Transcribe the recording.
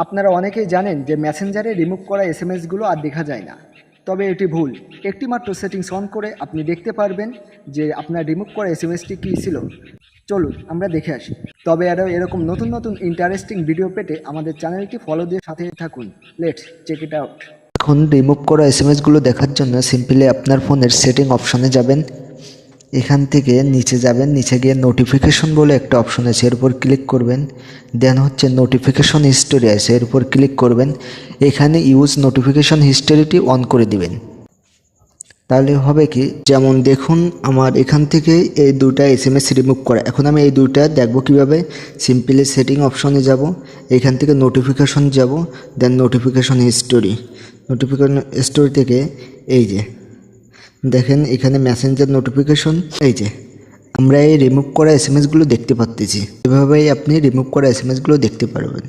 আপনারা অনেকেই জানেন যে মেসেঞ্জারে রিমুভ করা এসএমএসগুলো আর দেখা যায় না, তবে এটি ভুল। একটি মাত্র সেটিংস অন করে আপনি দেখতে পারবেন যে আপনার রিমুভ করা এসএমএসটি কী ছিল। চলুন আমরা দেখে আসি। তবে আরও এরকম নতুন নতুন ইন্টারেস্টিং ভিডিও পেতে আমাদের চ্যানেলটি ফলো দিয়ে সাথে থাকুন। Let's check it out. এখন রিমুভ করা এসএমএসগুলো দেখার জন্য সিম্পলি আপনার ফোনের সেটিং অপশনে যাবেন। এখান থেকে নিচে যাবেন, নিচে গিয়ে নোটিফিকেশন বলে একটা অপশন আছে, এর উপর ক্লিক করবেন। দেন হচ্ছে নোটিফিকেশন হিস্টোরি আছে, এর উপর ক্লিক করবেন। এখানে ইউজ নোটিফিকেশন হিস্টোরিটি অন করে দিবেন। তাহলে হবে কি, যেমন দেখুন আমার এখান থেকে এই দুটা এসএমএস রিমুভ করা। এখন আমি এই দুইটা দেখব কিভাবে। সিম্পলি সেটিং অপশনে যাব, এখান থেকে নোটিফিকেশন যাব, দেন নোটিফিকেশন হিস্টোরি থেকে এই যে দেখেন এখানে মেসেঞ্জার নোটিফিকেশন, এই যে আমরা এই রিমুভ করা এসএমএসগুলো দেখতে পাচ্ছি। এভাবেই আপনি রিমুভ করা এসএমএসগুলো দেখতে পারবেন।